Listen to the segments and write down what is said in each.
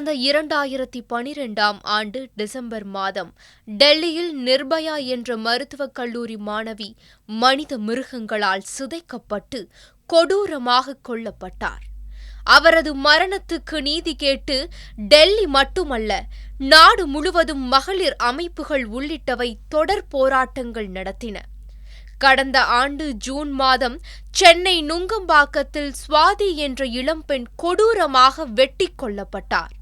கடந்த 2012ஆம் ஆண்டு டிசம்பர் மாதம் டெல்லியில் நிர்பயா என்ற மருத்துவக் கல்லூரி மாணவி மனித மிருகங்களால் சிதைக்கப்பட்டு கொடூரமாக கொல்லப்பட்டார். அவரது மரணத்துக்கு நீதி கேட்டு டெல்லி மட்டுமல்ல, நாடு முழுவதும் மகளிர் அமைப்புகள் உள்ளிட்டவை தொடர் போராட்டங்கள் நடத்தின. கடந்த ஆண்டு ஜூன் மாதம் சென்னை நுங்கம்பாக்கத்தில் சுவாதி என்ற இளம்பெண் கொடூரமாக வெட்டி கொல்லப்பட்டார்.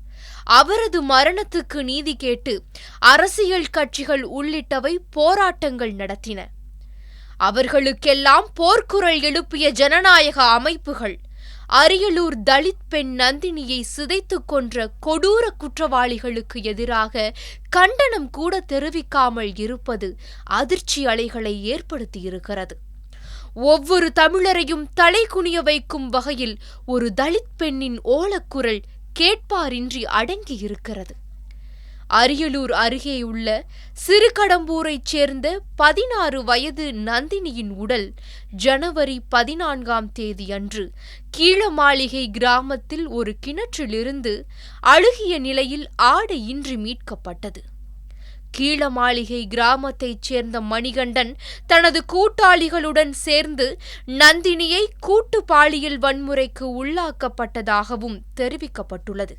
அவரது மரணத்துக்கு நீதி கேட்டு அரசியல் கட்சிகள் உள்ளிட்டவை போராட்டங்கள் நடத்தின. அவர்களுக்கெல்லாம் போர்க்குரல் எழுப்பிய ஜனநாயக அமைப்புகள் அரியலூர் தலித் பெண் நந்தினியை சிதைத்துக் கொன்ற கொடூர குற்றவாளிகளுக்கு எதிராக கண்டனம் கூட தெரிவிக்காமல் இருப்பது அதிர்ச்சி அலைகளை ஏற்படுத்தியிருக்கிறது. ஒவ்வொரு தமிழரையும் தலைகுனிய வைக்கும் வகையில் ஒரு தலித் பெண்ணின் ஓலக்குரல் கேட்பாரின்றி அடங்கியிருக்கிறது. அரியலூர் அருகேயுள்ள சிறுகடம்பூரைச் சேர்ந்த 16 வயது நந்தினியின் உடல் ஜனவரி 14ஆம் தேதி அன்று கீழமாளிகை கிராமத்தில் ஒரு கிணற்றிலிருந்து அழுகிய நிலையில் ஆடையின்றி மீட்கப்பட்டது. கீழமாளிகை கிராமத்தைச் சேர்ந்த மணிகண்டன் தனது கூட்டாளிகளுடன் சேர்ந்து நந்தினியை கூட்டு பாலியல் வன்முறைக்கு உள்ளாக்கப்பட்டதாகவும் தெரிவிக்கப்பட்டுள்ளது.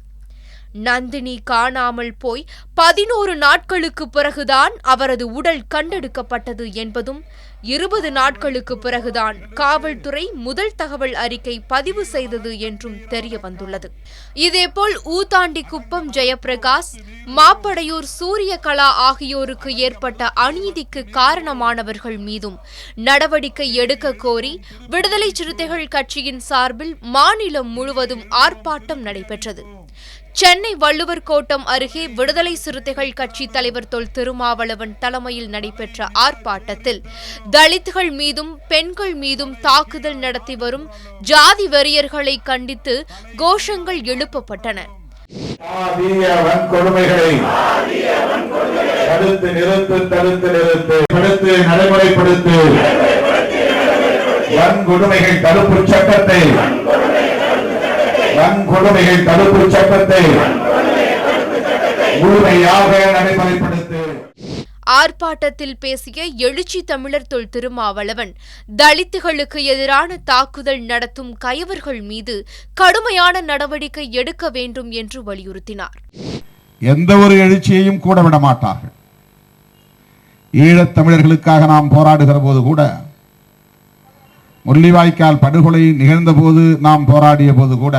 நந்தினி காணாமல் போய் 11 நாட்களுக்கு பிறகுதான் அவரது உடல் கண்டெடுக்கப்பட்டது என்பதும் 20 நாட்களுக்கு பிறகுதான் காவல்துறை முதல் தகவல் அறிக்கை பதிவு செய்தது என்றும் தெரிய வந்துள்ளது. இதேபோல் ஊத்தாண்டிக்குப்பம் ஜெயபிரகாஷ், மாப்படையூர் சூரியகலா ஆகியோருக்கு ஏற்பட்ட அநீதிக்கு காரணமானவர்கள் மீதும் நடவடிக்கை எடுக்க கோரி விடுதலை சிறுத்தைகள் கட்சியின் சார்பில் மாநிலம் முழுவதும் ஆர்ப்பாட்டம் நடைபெற்றது. சென்னை வள்ளுவர் கோட்டம் அருகே விடுதலை சிறுத்தைகள் கட்சி தலைவர் தொல் திருமாவளவன் தலைமையில் நடைபெற்ற ஆர்ப்பாட்டத்தில் தலித்துகள் மீதும் பெண்கள் மீதும் தாக்குதல் நடத்தி வரும் ஜாதி வெறியர்களை கண்டித்து கோஷங்கள் எழுப்பப்பட்டன. வன்கொடுமைகள் தடுப்பு சட்டத்தை முழுமையாக நடைமுறைப்படுத்து. ஆர்ப்பாட்டத்தில் பேசிய எழுச்சி தமிழர் தொல் திருமாவளவன் தலித்துகளுக்கு எதிரான தாக்குதல் நடத்தும் கயவர்கள் மீது கடுமையான நடவடிக்கை எடுக்க வேண்டும் என்று வலியுறுத்தினார். எந்த ஒரு எழுச்சியையும் கூட விட மாட்டார்கள். ஈழத் தமிழர்களுக்காக நாம் போராடுகிற போது கூட, முள்ளிவாய்க்கால் படுகொலை நிகழ்ந்த போது நாம் போராடிய போது கூட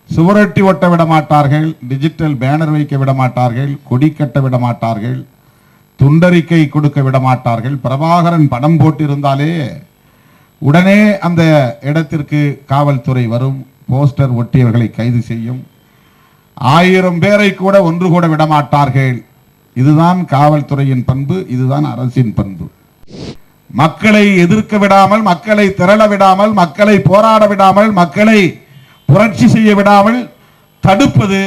சுவரொட்டி ஒட்ட விட மாட்டார்கள், டிஜிட்டல் பேனர் வைக்க விட மாட்டார்கள், கொடி கட்ட விட மாட்டார்கள், துண்டறிக்கை கொடுக்க விட மாட்டார்கள். பிரபாகரன் படம் போட்டிருந்தாலே உடனே அந்த இடத்திற்கு காவல்துறை வரும், போஸ்டர் ஒட்டியவர்களை கைது செய்யும். 1000 பேரை கூட ஒன்று கூட விட மாட்டார்கள். இதுதான் காவல்துறையின் பண்பு, இதுதான் அரசின் பண்பு. மக்களை எதிர்க்க விடாமல், மக்களை திரள விடாமல், மக்களை போராட விடாமல், மக்களை புரட்சி செய்ய விடாமல் தடுப்பது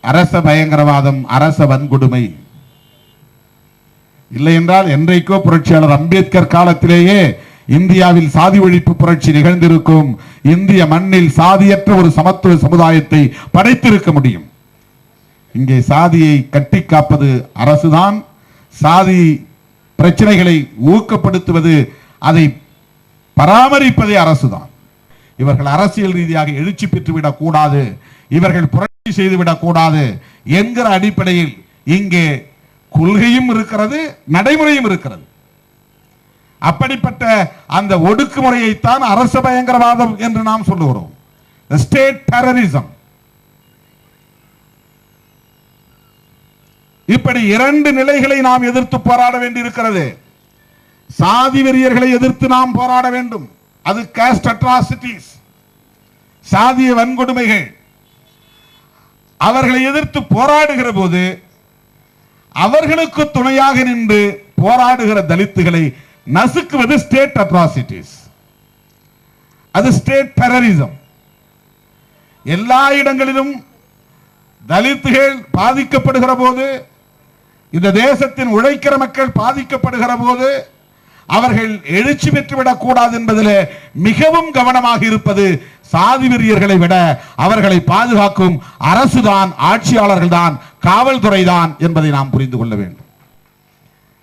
அரச பயங்கரவாதம், அரச வன்கொடுமை. இல்லை என்றால் என்றைக்கோ புரட்சியாளர் அம்பேத்கர் காலத்திலேயே இந்தியாவில் சாதி ஒழிப்பு புரட்சி நிகழ்ந்திருக்கும். இந்திய மண்ணில் சாதியற்ற ஒரு சமத்துவ சமுதாயத்தை படைத்திருக்க முடியும். இங்கே சாதியை கட்டி காப்பது அரசுதான். சாதி பிரச்சனைகளை ஊக்கப்படுத்துவது, அதை பராமரிப்பதே அரசுதான். இவர்கள் அரசியல் ரீதியாக எழுச்சி பெற்றுவிடக் கூடாது, இவர்கள் புரட்சி செய்துவிடக் கூடாது என்கிற அடிப்படையில் இங்கே கொள்கையும் இருக்கிறது, நடைமுறையும் இருக்கிறது. அப்படிப்பட்ட அந்த ஒடுக்குமுறையைத்தான் அரச பயங்கரவாதம் என்று நாம் சொல்லுகிறோம். State terrorism. இப்படி 2 நிலைகளை நாம் எதிர்த்து போராட வேண்டியிருக்கிறது. சாதி வெறியர்களை எதிர்த்து நாம் போராட வேண்டும். அது காஸ்ட் அட்ராசிட்டிஸ், சாதிய வன்கொடுமைகள். அவர்களை எதிர்த்து போராடுகிற போது அவர்களுக்கு துணையாக நின்று போராடுகிற தலித்துகளை நசுக்குவது ஸ்டேட் அட்ராசிட்டிஸ், அது ஸ்டேட் டெரரிசம். எல்லா இடங்களிலும் தலித்துகள் பாதிக்கப்படுகிற போது, இந்த தேசத்தின் உழைக்கிற மக்கள் பாதிக்கப்படுகிற போது அவர்கள் எழுச்சி பெற்றுவிடக் கூடாது என்பதில் மிகவும் கவனமாக இருப்பது சாதி வெறியர்களை விட அவர்களை பாதுகாக்கும் அரசுதான், ஆட்சியாளர்கள் தான், காவல்துறை தான் என்பதை நாம் புரிந்து கொள்ள வேண்டும்.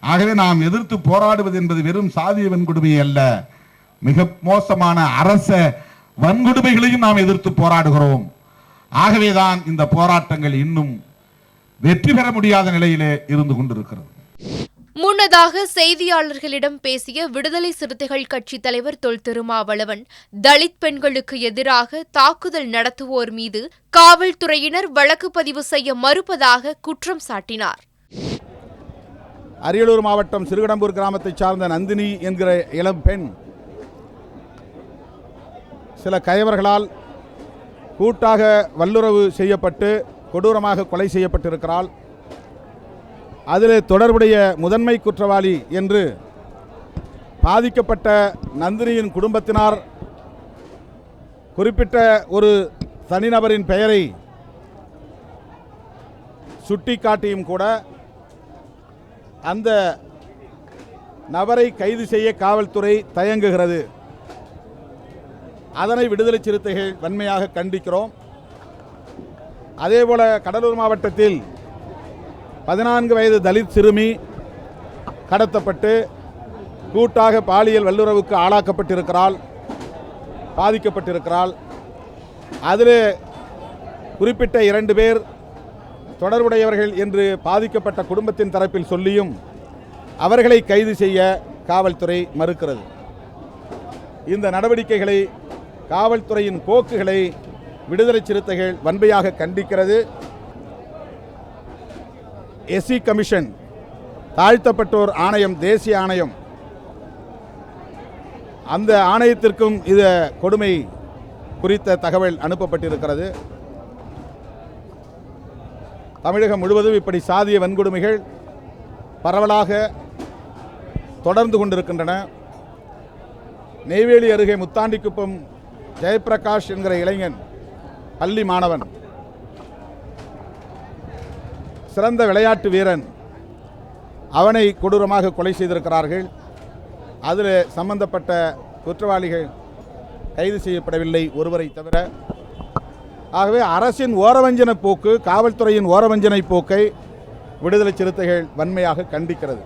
ஆகவே நாம் எதிர்த்து போராடுவது என்பது வெறும் சாதிய வன்கொடுமை அல்ல, மிக மோசமான அரச வன்கொடுமைகளையும் நாம் எதிர்த்து போராடுகிறோம். ஆகவேதான் இந்த போராட்டங்கள் இன்னும் வெற்றி பெற முடியாத நிலையிலே இருந்து கொண்டிருக்கிறது. முன்னதாக செய்தியாளர்களிடம் பேசிய விடுதலை சிறுத்தைகள் கட்சித் தலைவர் தொல் திருமாவளவன், தலித் பெண்களுக்கு எதிராக தாக்குதல் நடத்துவோர் மீது காவல்துறையினர் வழக்கு பதிவு செய்ய மறுப்பதாக குற்றம் சாட்டினார். அரியலூர் மாவட்டம் சிறுகடம்பூர் கிராமத்தைச் சார்ந்த நந்தினி என்கிற இளம் பெண் சில கயவர்களால் கூட்டாக வல்லுறவு செய்யப்பட்டு கொடூரமாக கொலை செய்யப்பட்டிருக்கிறாள். அதில் தொடர்புடைய முதன்மை குற்றவாளி என்று பாதிக்கப்பட்ட நந்தினியின் குடும்பத்தினார் குறிப்பிட்ட ஒரு தனிநபரின் பெயரை சுட்டிக்காட்டியும் கூட அந்த நபரை கைது செய்ய காவல்துறை தயங்குகிறது. அதனை விடுதலை சிறுத்தைகள் வன்மையாக கண்டிக்கிறோம். அதேபோல கடலூர் மாவட்டத்தில் 14 வயது தலித் சிறுமி கடத்தப்பட்டு கூட்டாக பாலியல் வல்லுறவுக்கு ஆளாக்கப்பட்டிருக்கிறாள், பாதிக்கப்பட்டிருக்கிறாள். அதில் குறிப்பிட்ட 2 பேர் தொடர்புடையவர்கள் என்று பாதிக்கப்பட்ட குடும்பத்தின் தரப்பில் சொல்லியும் அவர்களை கைது செய்ய காவல்துறை மறுக்கிறது. இந்த நடவடிக்கைகளை, காவல்துறையின் போக்குகளை விடுதலை சிறுத்தைகள் வன்மையாக கண்டிக்கிறது. எஸ்சி கமிஷன், தாழ்த்தப்பட்டோர் ஆணையம், தேசிய ஆணையம், அந்த ஆணையத்திற்கும் இது கொடுமை குறித்த தகவல் அனுப்பப்பட்டிருக்கிறது. தமிழகம் முழுவதும் இப்படி சாதிய வன்கொடுமைகள் பரவலாக தொடர்ந்து கொண்டிருக்கின்றன. நெய்வேலி அருகே முத்தாண்டிக்குப்பம் ஜெயபிரகாஷ் என்கிற இளைஞன், பள்ளி மாணவன், சிறந்த விளையாட்டு வீரன், அவனை கொடூரமாக கொலை செய்திருக்கிறார்கள். அதில் சம்பந்தப்பட்ட குற்றவாளிகள் கைது செய்யப்படவில்லை, ஒருவரை தவிர. ஆகவே அரசின் ஓரவஞ்சன போக்கு, காவல்துறையின் ஓரவஞ்சனை போக்கை விடுதலை சிறுத்தைகள் வன்மையாக கண்டிக்கிறது.